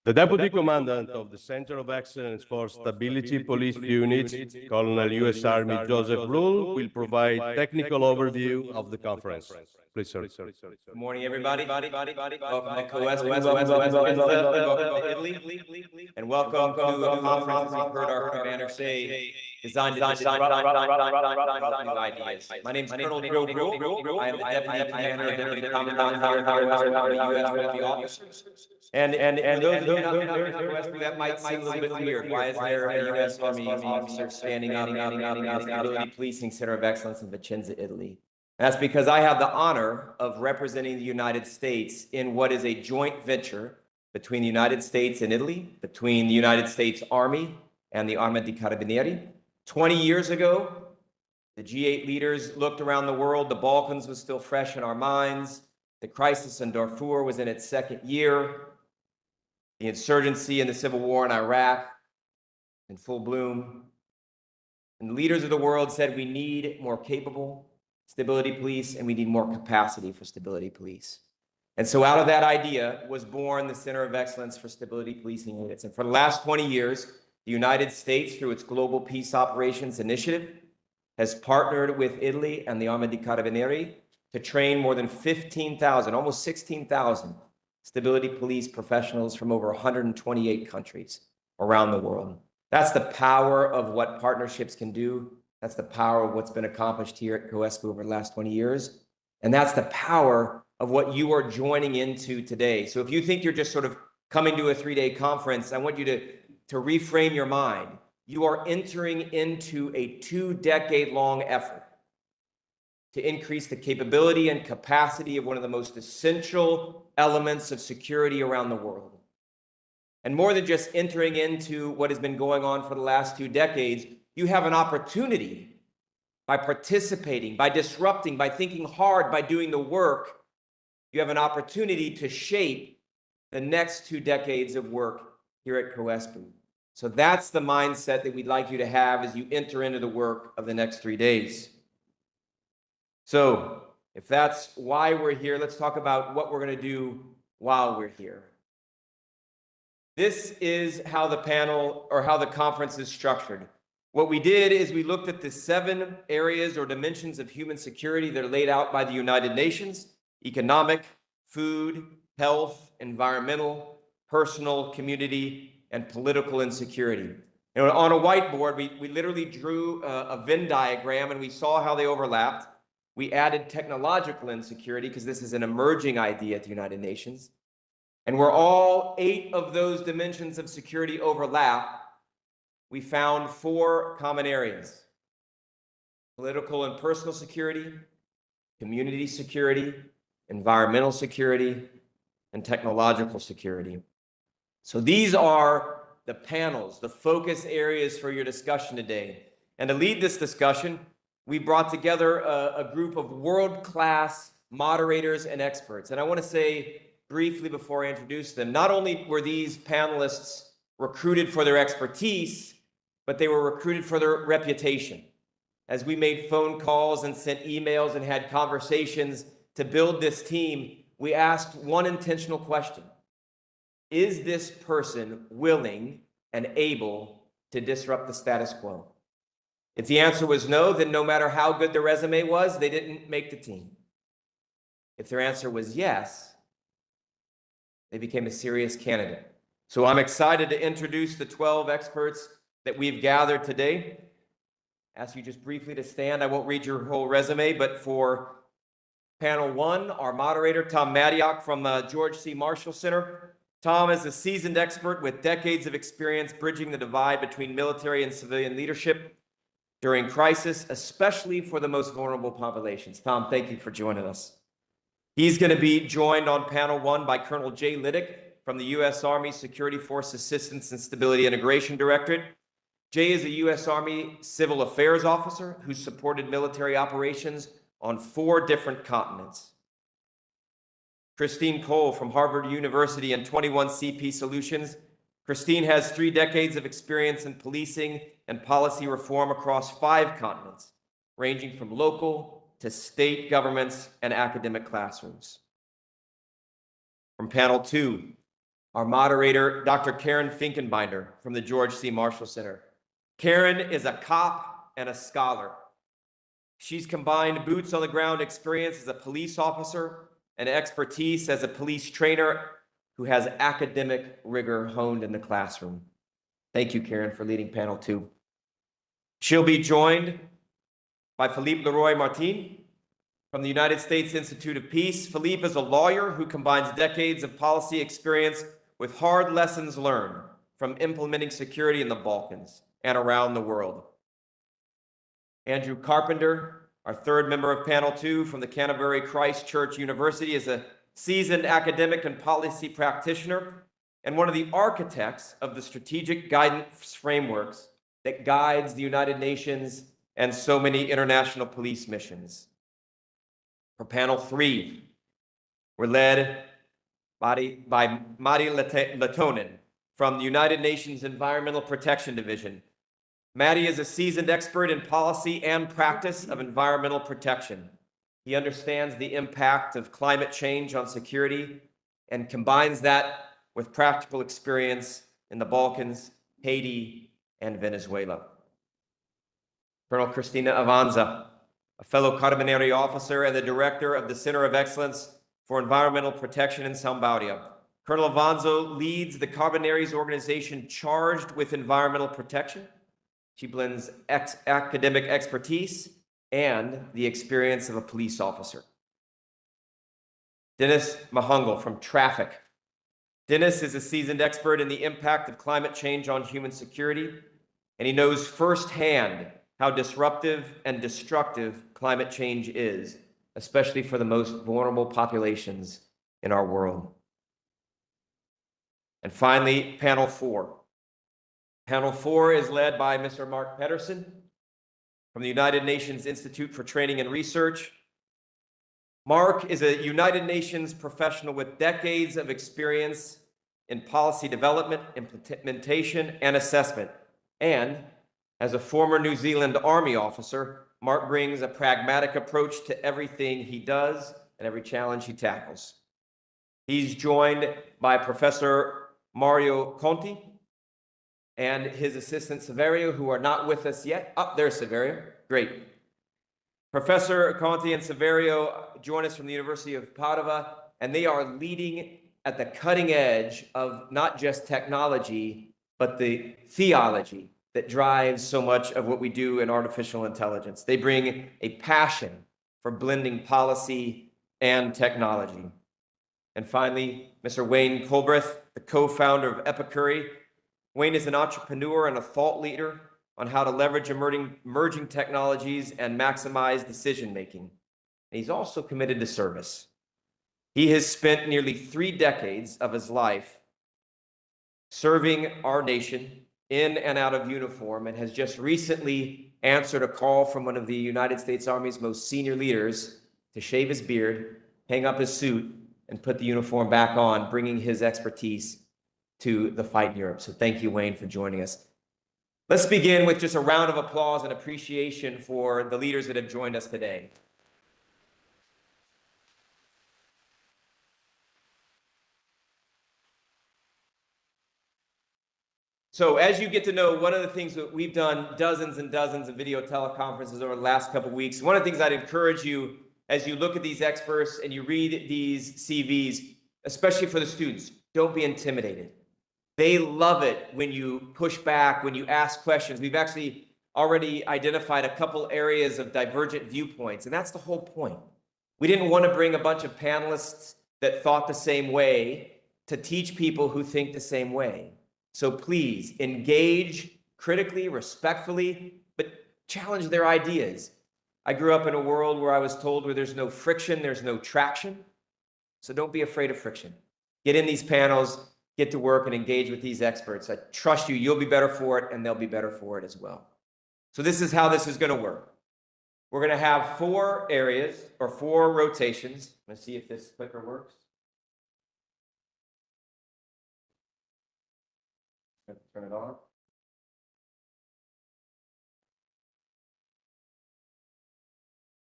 The Deputy Commandant of the Center of Excellence for Stability Police Units, Colonel U.S. Army Joseph Brule, will provide technical overview of the conference. Please, sir. Good morning, everybody. Welcome to COESP, welcome to Italy, and welcome to a conference we've heard our commander say, designed to disrupt new ideas. My name is Colonel Joe Brule. I am the Deputy Commander and Deputy Commandant here at COESP, the U.S. Army officers. And for those of you not familiar with COESP, that might seem a little bit weird. Why is there a U.S. Army officer standing up in the Stability Policing Center of Excellence in Vicenza, Italy? That's because I have the honor of representing the United States in what is a joint venture between the United States and Italy, between the United States Army and the Arma dei Carabinieri. 20 years ago, the G8 leaders looked around the world. The Balkans was still fresh in our minds. The crisis in Darfur was in its second year. The insurgency and the civil war in Iraq in full bloom. And the leaders of the world said we need more capable stability police, and we need more capacity for stability police. And so out of that idea was born the Center of Excellence for Stability Policing Units. And for the last 20 years, the United States, through its Global Peace Operations Initiative, has partnered with Italy and the Arma dei Carabinieri to train more than 15,000, almost 16,000 stability police professionals from over 128 countries around the world. That's the power of what partnerships can do. That's the power of what's been accomplished here at COESP over the last 20 years. And that's the power of what you are joining into today. So if you think you're just sort of coming to a 3-day conference, I want you to reframe your mind. You are entering into a 2-decade-long effort to increase the capability and capacity of one of the most essential elements of security around the world. And more than just entering into what has been going on for the last 2 decades, you have an opportunity by participating, by disrupting, by thinking hard, by doing the work. You have an opportunity to shape the next 2 decades of work here at COESP. So that's the mindset that we'd like you to have as you enter into the work of the next 3 days. So if that's why we're here, let's talk about what we're going to do while we're here. This is how the panel or how the conference is structured. What we did is we looked at the 7 areas or dimensions of human security that are laid out by the United Nations: economic, food, health, environmental, personal, community, and political insecurity. And on a whiteboard, we literally drew a Venn diagram and we saw how they overlapped. We added technological insecurity because this is an emerging idea at the United Nations. And where all 8 of those dimensions of security overlap, we found 4 common areas: political and personal security, community security, environmental security, and technological security. So these are the panels, the focus areas for your discussion today. And to lead this discussion, we brought together a group of world-class moderators and experts. And I want to say briefly before I introduce them, not only were these panelists recruited for their expertise, but they were recruited for their reputation. As we made phone calls and sent emails and had conversations to build this team, we asked one intentional question: is this person willing and able to disrupt the status quo? If the answer was no, then no matter how good the resume was, they didn't make the team. If their answer was yes, they became a serious candidate. So I'm excited to introduce the 12 experts that we've gathered today. Ask you just briefly to stand. I won't read your whole resume, but for panel 1, our moderator, Tom Madioch from George C. Marshall Center. Tom is a seasoned expert with decades of experience bridging the divide between military and civilian leadership during crisis, especially for the most vulnerable populations. Tom, thank you for joining us. He's going to be joined on panel 1 by Colonel Jay Liddick from the U.S. Army Security Force Assistance and Stability Integration Directorate. Jay is a U.S. Army Civil Affairs officer who supported military operations on 4 different continents. Christine Cole from Harvard University and 21 CP Solutions. Christine has 3 decades of experience in policing and policy reform across 5 continents, ranging from local to state governments and academic classrooms. From panel 2, our moderator, Dr. Karen Finkenbinder from the George C. Marshall Center. Karen is a cop and a scholar. She's combined boots on the ground experience as a police officer and expertise as a police trainer who has academic rigor honed in the classroom. Thank you, Karen, for leading panel 2. She'll be joined by Philippe Leroy-Martin from the United States Institute of Peace. Philippe is a lawyer who combines decades of policy experience with hard lessons learned from implementing security in the Balkans and around the world. Andrew Carpenter, our third member of panel 2 from the Canterbury Christ Church University, is a seasoned academic and policy practitioner and one of the architects of the strategic guidance frameworks that guides the United Nations and so many international police missions. For panel 3, we're led by Mari Latonen from the United Nations Environmental Protection Division. Maddie is a seasoned expert in policy and practice of environmental protection. He understands the impact of climate change on security and combines that with practical experience in the Balkans, Haiti, and Venezuela. Colonel Cristina Avanza, a fellow Carabinieri officer and the director of the Center of Excellence for Environmental Protection in Sambaria. Colonel Avanzo leads the Carabinieri's organization charged with environmental protection. She blends academic expertise and the experience of a police officer. Dennis Mahungal from Traffic. Dennis is a seasoned expert in the impact of climate change on human security, and he knows firsthand how disruptive and destructive climate change is, especially for the most vulnerable populations in our world. And finally, panel 4. Panel 4 is led by Mr. Mark Pedersen from the United Nations Institute for Training and Research. Mark is a United Nations professional with decades of experience in policy development, implementation, and assessment. And as a former New Zealand Army officer, Mark brings a pragmatic approach to everything he does and every challenge he tackles. He's joined by Professor Mario Conti and his assistant Severio, who are not with us yet. There's Severio. Great. Professor Conti and Severio join us from the University of Padua, and they are leading at the cutting edge of not just technology, but the theology that drives so much of what we do in artificial intelligence. They bring a passion for blending policy and technology. And finally, Mr. Wayne Colbreth, the co-founder of Epicuri. Wayne is an entrepreneur and a thought leader on how to leverage emerging technologies and maximize decision-making. And he's also committed to service. He has spent nearly 3 decades of his life serving our nation in and out of uniform, and has just recently answered a call from one of the United States Army's most senior leaders to shave his beard, hang up his suit, and put the uniform back on, bringing his expertise to the fight in Europe. So thank you, Wayne, for joining us. Let's begin with just a round of applause and appreciation for the leaders that have joined us today. So as you get to know, one of the things that we've done dozens and dozens of video teleconferences over the last couple of weeks, one of the things I'd encourage you as you look at these experts and you read these CVs, especially for the students, don't be intimidated. They love it when you push back, when you ask questions. We've actually already identified a couple areas of divergent viewpoints, and that's the whole point. We didn't want to bring a bunch of panelists that thought the same way to teach people who think the same way. So please engage critically, respectfully, but challenge their ideas. I grew up in a world where I was told where there's no friction, there's no traction. So don't be afraid of friction. Get in these panels, get to work and engage with these experts. I trust you, you'll be better for it and they'll be better for it as well. So this is how this is going to work. We're going to have 4 areas or 4 rotations. Let's see if this clicker works. Turn it on.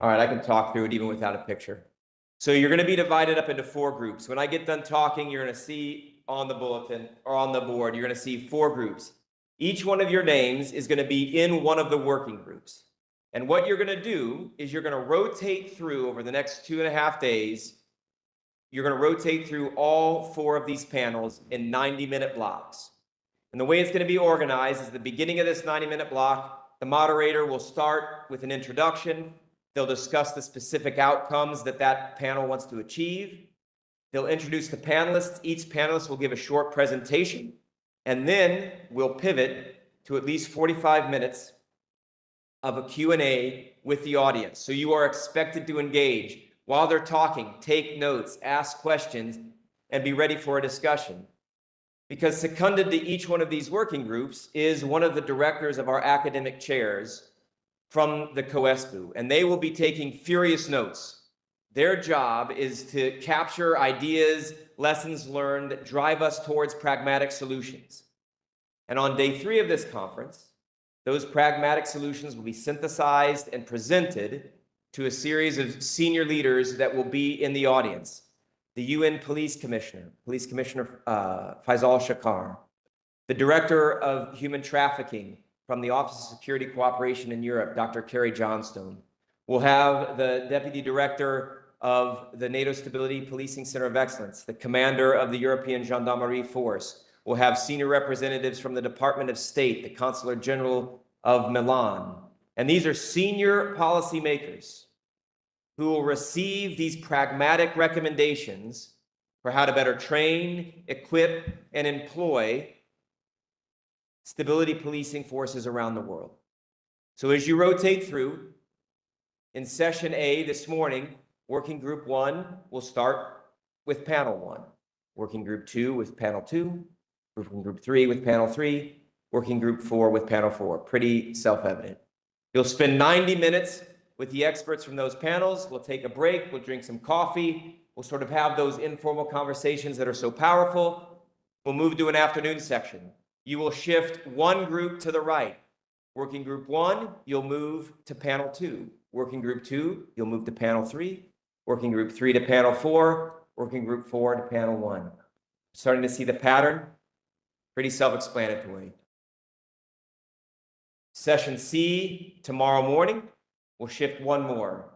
All right, I can talk through it even without a picture. So you're going to be divided up into 4 groups. When I get done talking, you're going to see on the bulletin or on the board, you're going to see 4 groups. Each one of your names is going to be in one of the working groups. And what you're going to do is you're going to rotate through over the next 2.5 days. You're going to rotate through all 4 of these panels in 90-minute blocks. And the way it's going to be organized is the beginning of this 90-minute block, the moderator will start with an introduction. They'll discuss the specific outcomes that that panel wants to achieve. They'll introduce the panelists. Each panelist will give a short presentation, and then we'll pivot to at least 45 minutes of a Q&A with the audience. So you are expected to engage while they're talking, take notes, ask questions, and be ready for a discussion. Because seconded to each one of these working groups is one of the directors of our academic chairs from the COESPU, and they will be taking furious notes. Their job is to capture ideas, lessons learned that drive us towards pragmatic solutions. And on day 3 of this conference, those pragmatic solutions will be synthesized and presented to a series of senior leaders that will be in the audience. The UN Police Commissioner Faisal Shakar, the Director of Human Trafficking from the Office of Security Cooperation in Europe, Dr. Carrie Johnstone. We'll have the Deputy Director of the NATO Stability Policing Center of Excellence, the Commander of the European Gendarmerie Force. We'll have senior representatives from the Department of State, the Consular General of Milan. And these are senior policymakers who will receive these pragmatic recommendations for how to better train, equip, and employ stability policing forces around the world. So as you rotate through, in session A this morning, working group 1 will start with panel 1, working group 2 with panel 2, working group 3 with panel 3, working group 4 with panel 4. Pretty self-evident. You'll spend 90 minutes with the experts from those panels. We'll take a break, we'll drink some coffee, we'll sort of have those informal conversations that are so powerful. We'll move to an afternoon section. You will shift one group to the right. Working group 1, you'll move to panel 2. Working group 2, you'll move to panel 3. Working group 3 to panel 4. Working group 4 to panel 1. Starting to see the pattern? Pretty self-explanatory. Session C, tomorrow morning, we'll shift one more.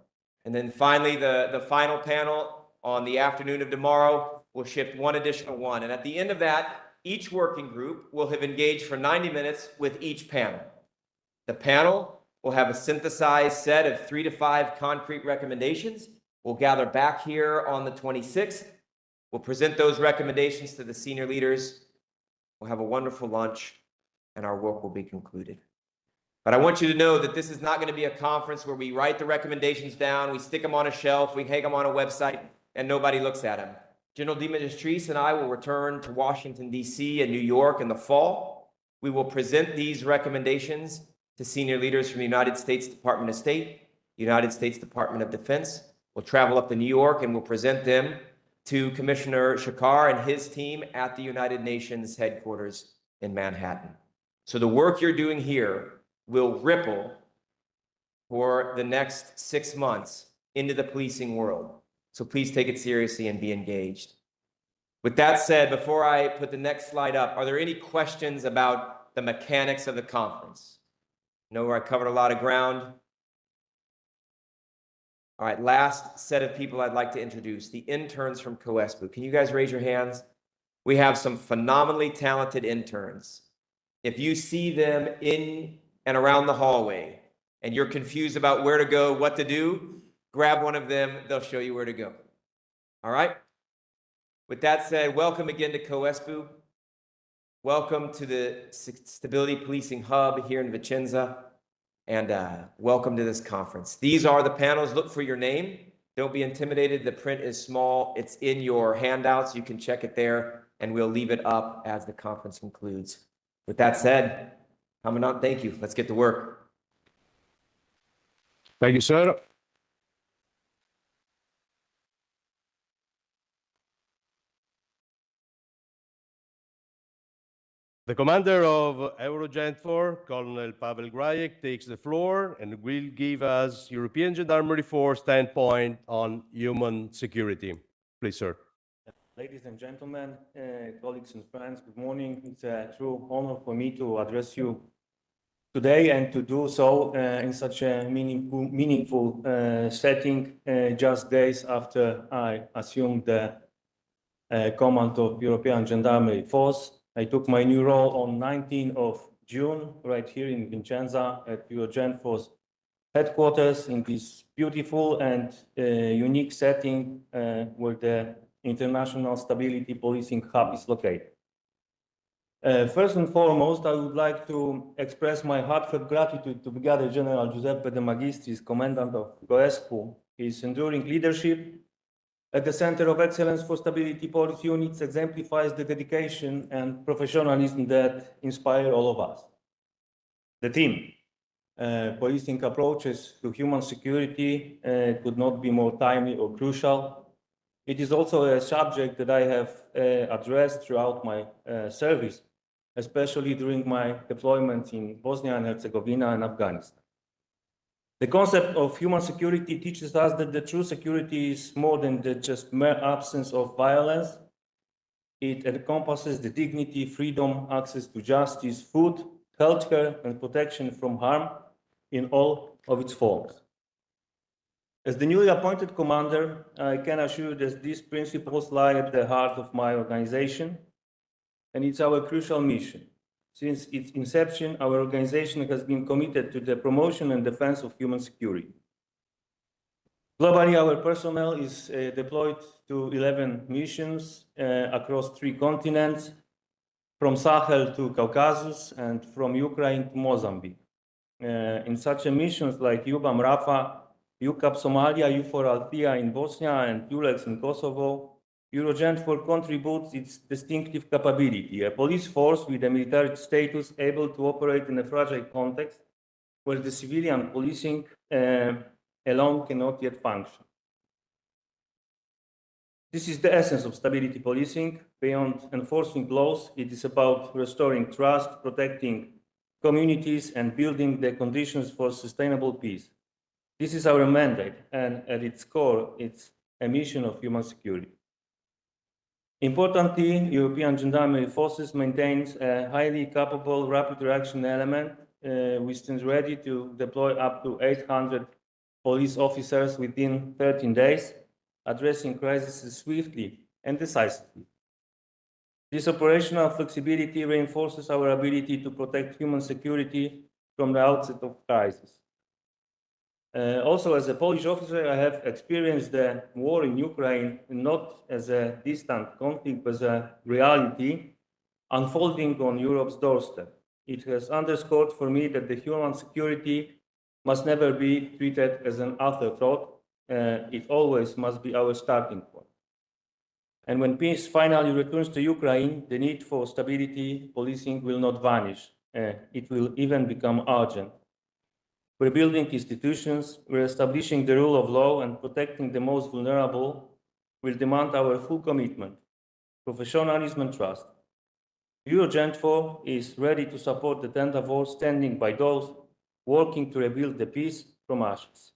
And then finally, the final panel on the afternoon of tomorrow, we'll shift one additional one. And at the end of that, each working group will have engaged for 90 minutes with each panel. The panel will have a synthesized set of 3 to 5 concrete recommendations. We'll gather back here on the 26th. We'll present those recommendations to the senior leaders. We'll have a wonderful lunch, and our work will be concluded. But I want you to know that this is not going to be a conference where we write the recommendations down, we stick them on a shelf, we hang them on a website, and nobody looks at them. General DeMagistris and I will return to Washington, D.C. and New York in the fall. We will present these recommendations to senior leaders from the United States Department of State, United States Department of Defense. We'll travel up to New York and we'll present them to Commissioner Shakar and his team at the United Nations headquarters in Manhattan. So the work you're doing here will ripple for the next 6 months into the policing world. So please take it seriously and be engaged. With that said, before I put the next slide up, are there any questions about the mechanics of the conference? I know I covered a lot of ground. All right, last set of people I'd like to introduce, the interns from COESPU. Can you guys raise your hands? We have some phenomenally talented interns. If you see them in and around the hallway and you're confused about where to go, what to do, grab one of them, they'll show you where to go. All right? With that said, welcome again to COESPU. Welcome to the Stability Policing Hub here in Vicenza. And welcome to this conference. These are the panels. Look for your name. Don't be intimidated. The print is small. It's in your handouts. You can check it there, and we'll leave it up as the conference concludes. With that said, Commandant, thank you. Let's get to work. Thank you, sir. The commander of Eurogent-4, Colonel Pavel Grajek, takes the floor and will give us European Gendarmerie Force standpoint on human security. Please, sir. Ladies and gentlemen, colleagues and friends, good morning. It's a true honor for me to address you today and to do so in such a meaningful setting just days after I assumed the command of European Gendarmerie Force. I took my new role on 19th of June right here in Vicenza at Eurogen Force headquarters in this beautiful and unique setting where the International Stability Policing Hub is located. First and foremost, I would like to express my heartfelt gratitude to Brigadier General Giuseppe De Magistris, Commandant of GOESPU. His enduring leadership at the Center of Excellence for Stability Police Units exemplifies the dedication and professionalism that inspire all of us. The team, policing approaches to human security could not be more timely or crucial. It is also a subject that I have addressed throughout my service, especially during my deployment in Bosnia and Herzegovina and Afghanistan. The concept of human security teaches us that the true security is more than the just mere absence of violence. It encompasses the dignity, freedom, access to justice, food, healthcare, and protection from harm in all of its forms. As the newly appointed commander, I can assure you that these principles lie at the heart of my organization, and it's our crucial mission. Since its inception, our organization has been committed to the promotion and defense of human security. Globally, our personnel is deployed to 11 missions across 3 continents, from Sahel to Caucasus and from Ukraine to Mozambique. In such missions like EUBAM Rafah, EUCAP Somalia, EUFOR Althea in Bosnia, and EULEX in Kosovo, Eurogent4 contributes its distinctive capability, a police force with a military status able to operate in a fragile context where the civilian policing alone cannot yet function. This is the essence of stability policing. Beyond enforcing laws, it is about restoring trust, protecting communities, and building the conditions for sustainable peace. This is our mandate, and at its core, it's a mission of human security. Importantly, European Gendarmerie Forces maintains a highly capable rapid reaction element which stands ready to deploy up to 800 police officers within 13 days, addressing crises swiftly and decisively. This operational flexibility reinforces our ability to protect human security from the outset of crisis. Also, as a Polish officer, I have experienced the war in Ukraine not as a distant conflict, but as a reality unfolding on Europe's doorstep. It has underscored for me that the human security must never be treated as an afterthought. It always must be our starting point. And when peace finally returns to Ukraine, the need for stability policing will not vanish. It will even become urgent. Rebuilding institutions, reestablishing the rule of law, and protecting the most vulnerable will demand our full commitment, professionalism, and trust. Eurogent4 is ready to support the Task standing by those working to rebuild the peace from ashes.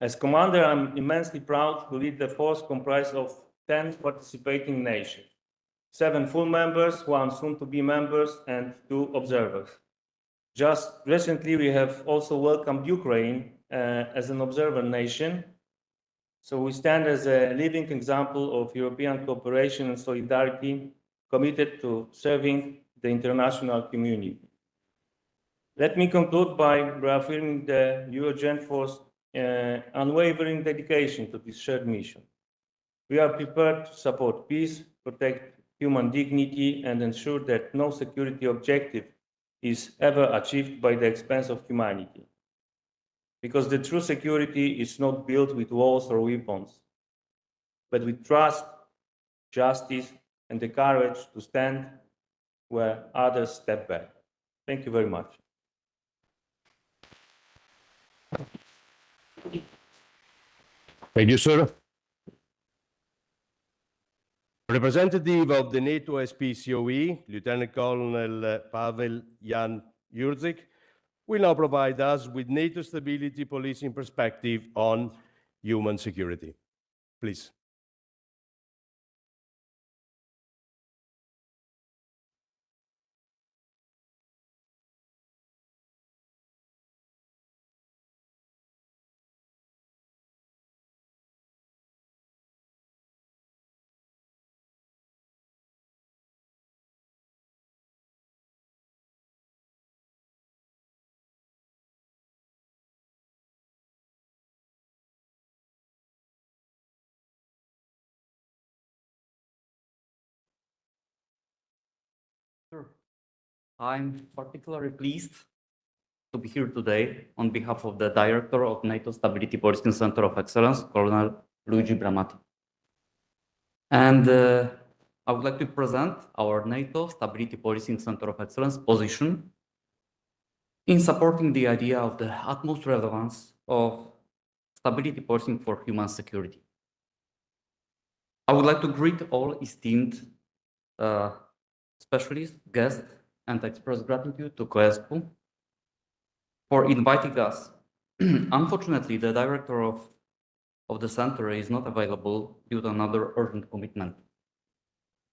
As commander, I'm immensely proud to lead the force comprised of 10 participating nations, 7 full members, 1 soon-to-be members, and 2 observers. Just recently, we have also welcomed Ukraine as an observer nation. So we stand as a living example of European cooperation and solidarity, committed to serving the international community. Let me conclude by reaffirming the Eurogent4's unwavering dedication to this shared mission. We are prepared to support peace, protect human dignity, and ensure that no security objective is ever achieved by the expense of humanity. Because the true security is not built with walls or weapons, but with trust, justice, and the courage to stand where others step back. Thank you very much. Thank you, sir. Representative of the NATO SPCOE, Lieutenant Colonel Pavel Jan Jurczyk, will now provide us with NATO stability policing perspective on human security. Please. Sure. I'm particularly pleased to be here today on behalf of the Director of NATO Stability Policing Center of Excellence, Colonel Luigi Bramati. And I would like to present our NATO Stability Policing Center of Excellence position in supporting the idea of the utmost relevance of stability policing for human security. I would like to greet all esteemed specialists, guests, and express gratitude to COESPU for inviting us. Unfortunately, the director of the center is not available due to another urgent commitment.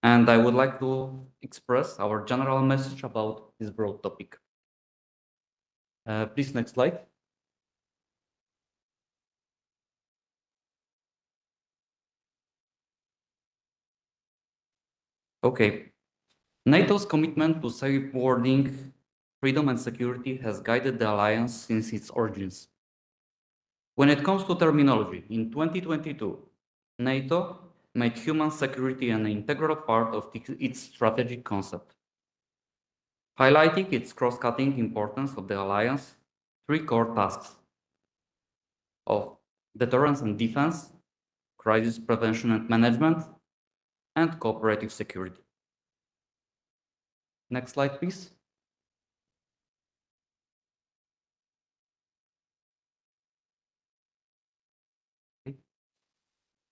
And I would like to express our general message about this broad topic. Please, next slide. Okay. NATO's commitment to safeguarding freedom and security has guided the alliance since its origins. When it comes to terminology, in 2022, NATO made human security an integral part of its strategic concept. Highlighting its cross-cutting importance of the alliance, three core tasks of deterrence and defense, crisis prevention and management, and cooperative security. Next slide, please.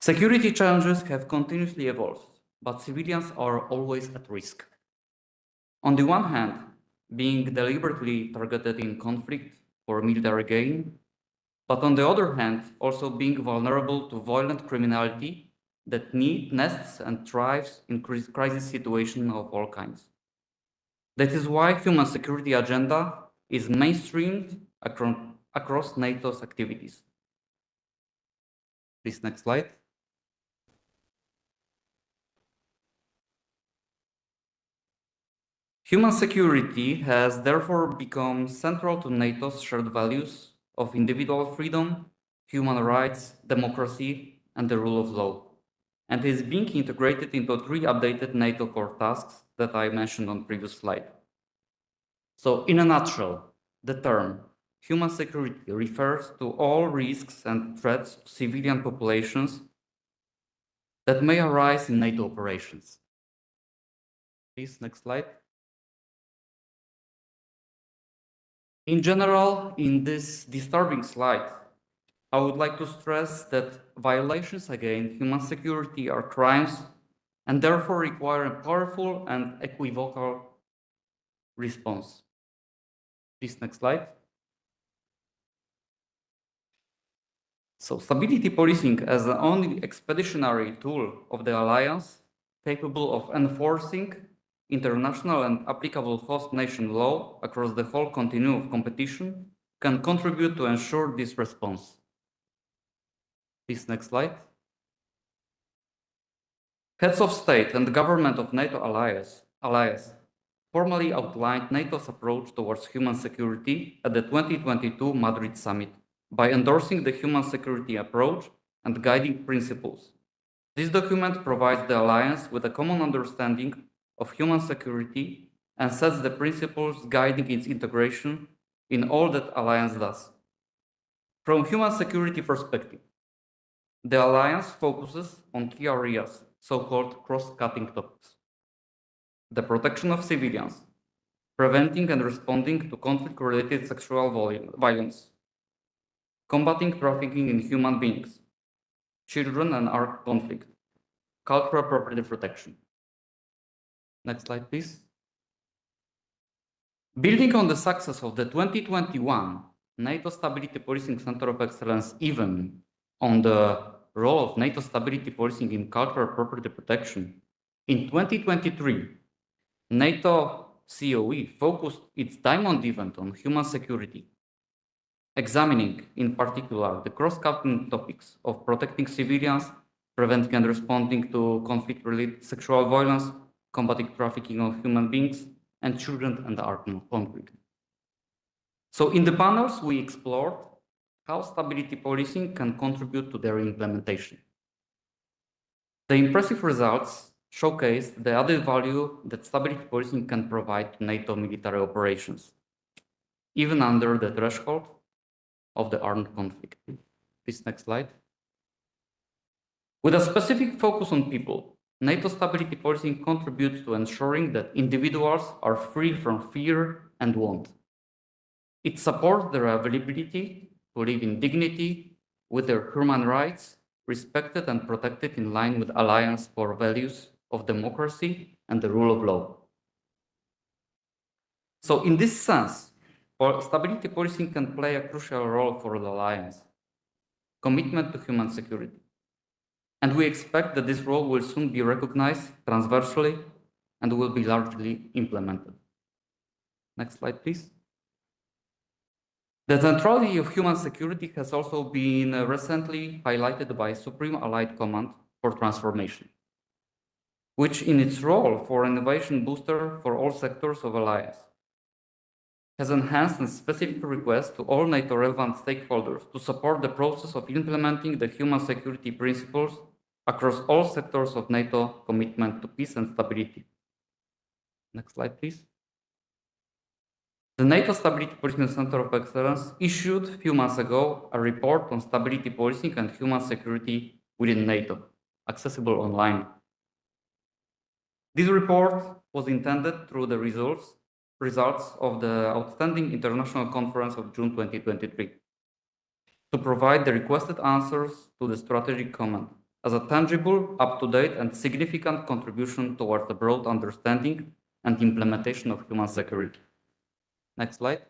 Security challenges have continuously evolved, but civilians are always at risk. On the one hand, being deliberately targeted in conflict for military gain, but on the other hand, also being vulnerable to violent criminality that nests and thrives in crisis situations of all kinds. That is why human security agenda is mainstreamed across NATO's activities. Please, next slide. Human security has therefore become central to NATO's shared values of individual freedom, human rights, democracy, and the rule of law, and is being integrated into three updated NATO core tasks that I mentioned on the previous slide. So, in a nutshell, the term human security refers to all risks and threats to civilian populations that may arise in NATO operations. Please, next slide. In general, in this disturbing slide, I would like to stress that violations against human security are crimes and therefore require a powerful and equivocal response. Please, next slide. So, stability policing as the only expeditionary tool of the alliance capable of enforcing international and applicable host nation law across the whole continuum of competition can contribute to ensure this response. Please, next slide. Heads of state and government of NATO alliance formally outlined NATO's approach towards human security at the 2022 Madrid summit by endorsing the human security approach and guiding principles. This document provides the alliance with a common understanding of human security and sets the principles guiding its integration in all that alliance does. From human security perspective, the alliance focuses on key areas, so-called cross-cutting topics. The protection of civilians, preventing and responding to conflict-related sexual violence, combating trafficking in human beings, children and armed conflict, cultural property protection. Next slide, please. Building on the success of the 2021 NATO Stability Policing Center of Excellence, even on the role of NATO stability policing in cultural property protection, in 2023, NATO COE focused its Diamond event on human security, examining in particular the cross-cutting topics of protecting civilians, preventing and responding to conflict-related sexual violence, combating trafficking of human beings, and children and armed conflict. So in the panels, we explored how stability policing can contribute to their implementation. The impressive results showcased the added value that stability policing can provide to NATO military operations, even under the threshold of the armed conflict. Please, next slide. With a specific focus on people, NATO stability policing contributes to ensuring that individuals are free from fear and want. It supports their availability to live in dignity with their human rights respected and protected in line with Alliance core values of democracy and the rule of law. So in this sense, stability policing can play a crucial role for the Alliance. Commitment to human security. And we expect that this role will soon be recognized transversally and will be largely implemented. Next slide, please. The centrality of human security has also been recently highlighted by Supreme Allied Command for Transformation, which in its role for innovation booster for all sectors of Alliance, has enhanced a specific request to all NATO relevant stakeholders to support the process of implementing the human security principles across all sectors of NATO commitment to peace and stability. Next slide, please. The NATO Stability Policing Center of Excellence issued a few months ago a report on stability policing and human security within NATO, accessible online. This report was intended through the results of the outstanding international conference of June 2023 to provide the requested answers to the strategic comment as a tangible, up-to-date, and significant contribution towards the broad understanding and implementation of human security. Next slide.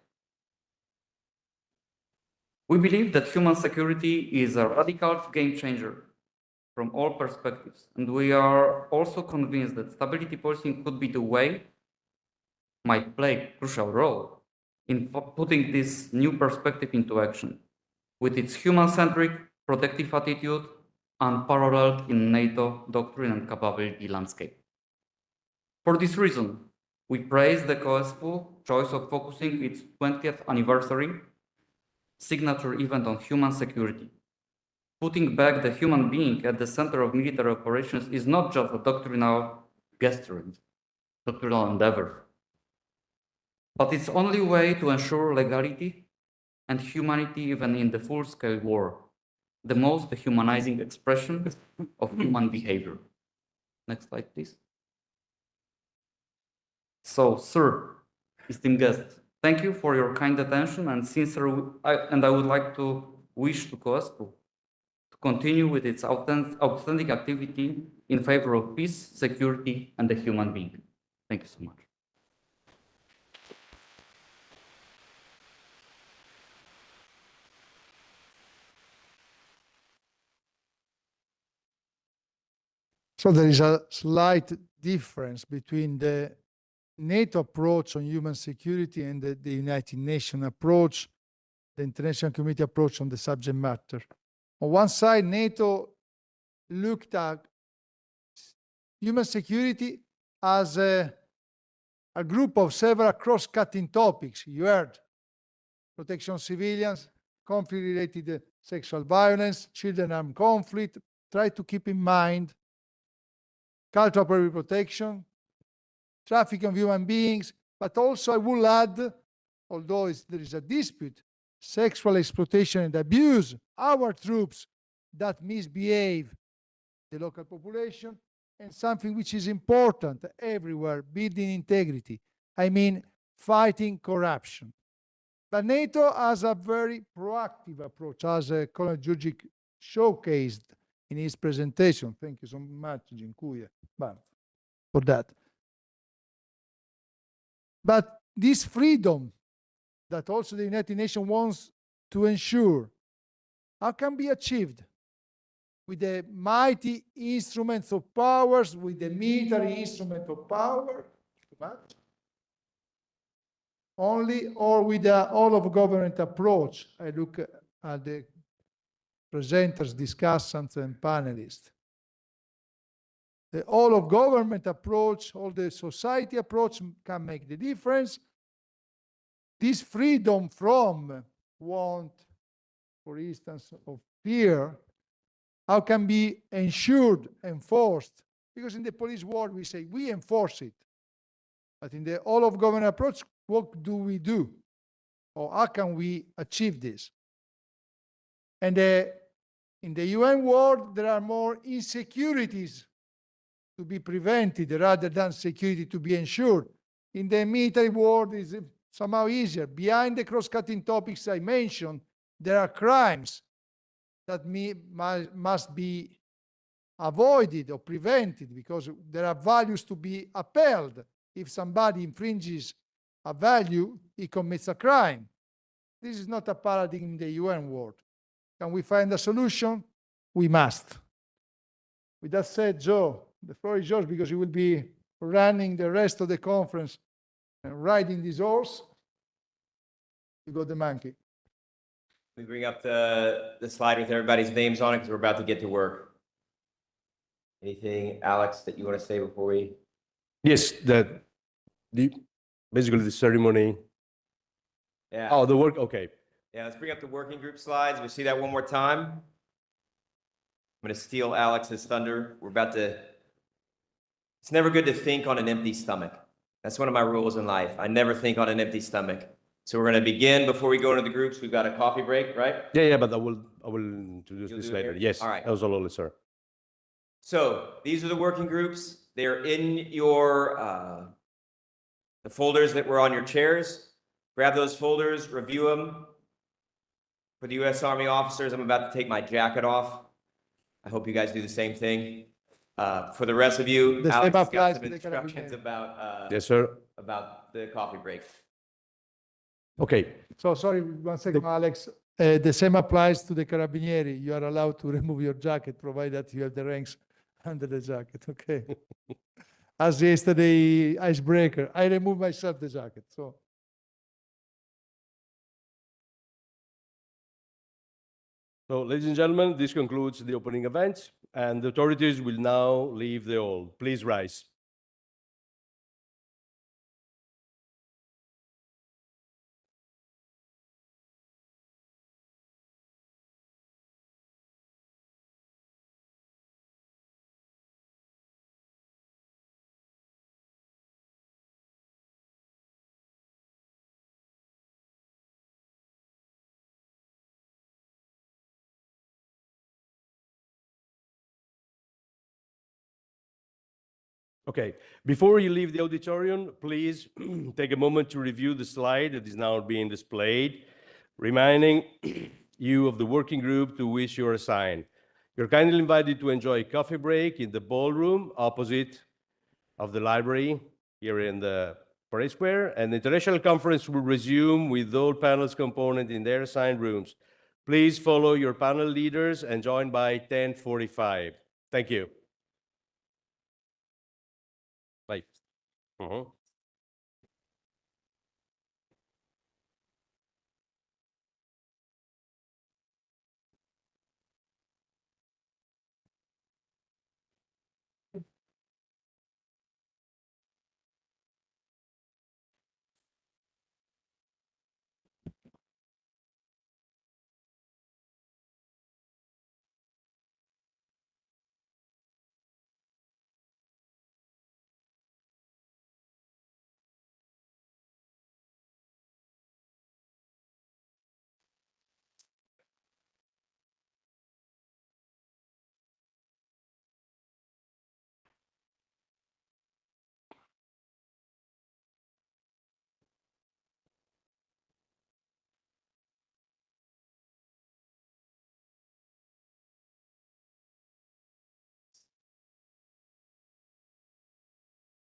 We believe that human security is a radical game changer from all perspectives, and we are also convinced that stability policing could be the way, might play a crucial role in putting this new perspective into action, with its human-centric, protective attitude, unparalleled in NATO doctrine and capability landscape. For this reason, we praise the COESPU choice of focusing its 20th anniversary signature event on human security. Putting back the human being at the center of military operations is not just a doctrinal gesture, doctrinal endeavor, but it's the only way to ensure legality and humanity even in the full-scale war, the most dehumanizing expression of human behavior. Next slide, please. So, sir, esteemed guests, thank you for your kind attention and I would like to wish to COESPU to continue with its outstanding activity in favor of peace, security, and the human being. Thank you so much. So there is a slight difference between the NATO approach on human security and the United Nations approach, the International Committee approach on the subject matter. On one side, NATO looked at human security as a group of several cross-cutting topics. You heard protection of civilians, conflict-related sexual violence, children armed conflict. Try to keep in mind cultural protection, trafficking of human beings, but also I will add, although there is a dispute, sexual exploitation and abuse, our troops that misbehave, the local population, and something which is important everywhere, building integrity. I mean, fighting corruption. But NATO has a very proactive approach, as Colonel Giurgic showcased in his presentation. Thank you so much, Dziękuję, for that. But this freedom that also the United Nations wants to ensure, how can be achieved? With the mighty instruments of powers, with the military instrument of power, only, or with the all-of-government approach. I look at the presenters, discussants, and panelists. The all-of-government approach, all the society approach can make the difference. This freedom from want, for instance, of fear, how can be ensured, enforced Because in the police world, we say we enforce it. But in the all of government approach, what do we do? Or how can we achieve this? And in the UN world, there are more insecurities to be prevented rather than security to be ensured. In the military world, it's somehow easier. Behind the cross-cutting topics I mentioned, there are crimes that must be avoided or prevented because there are values to be upheld. If somebody infringes a value, he commits a crime. This is not a paradigm in the UN world. Can we find a solution? We must. With that said, Joe, the floor is yours because you will be running the rest of the conference and riding this horse. You got the monkey. We bring up the slide with everybody's names on it because we're about to get to work. Anything, Alex, that you want to say before we? Yes, basically the ceremony. Yeah. Oh, the work, okay. Yeah, let's bring up the working group slides. We see that one more time. I'm going to steal Alex's thunder. We're about to, it's never good to think on an empty stomach. That's one of my rules in life. I never think on an empty stomach. So we're going to begin before we go into the groups. We've got a coffee break, right? Yeah, but I will introduce You'll this do it later. here? Yes, All right. absolutely, sir. So these are the working groups. They're in your the folders that were on your chairs. Grab those folders, review them. For the U.S. Army officers, I'm about to take my jacket off. I hope you guys do the same thing. For the rest of you, The Alex same has got applies some to the instructions carabinieri. about Yes, sir. about the coffee break. Okay. So sorry, 1 second, Alex. The same applies to the carabinieri. You are allowed to remove your jacket, provided that you have the ranks under the jacket, okay? As yesterday, icebreaker, I remove myself the jacket, so. So, ladies and gentlemen, this concludes the opening event, and the authorities will now leave the hall. Please rise. Okay, before you leave the auditorium, please take a moment to review the slide that is now being displayed, reminding you of the working group to which you are assigned. You're kindly invited to enjoy a coffee break in the ballroom opposite of the library here in the Parade Square, and the international conference will resume with all panels component in their assigned rooms. Please follow your panel leaders and join by 10:45. Thank you. Bye.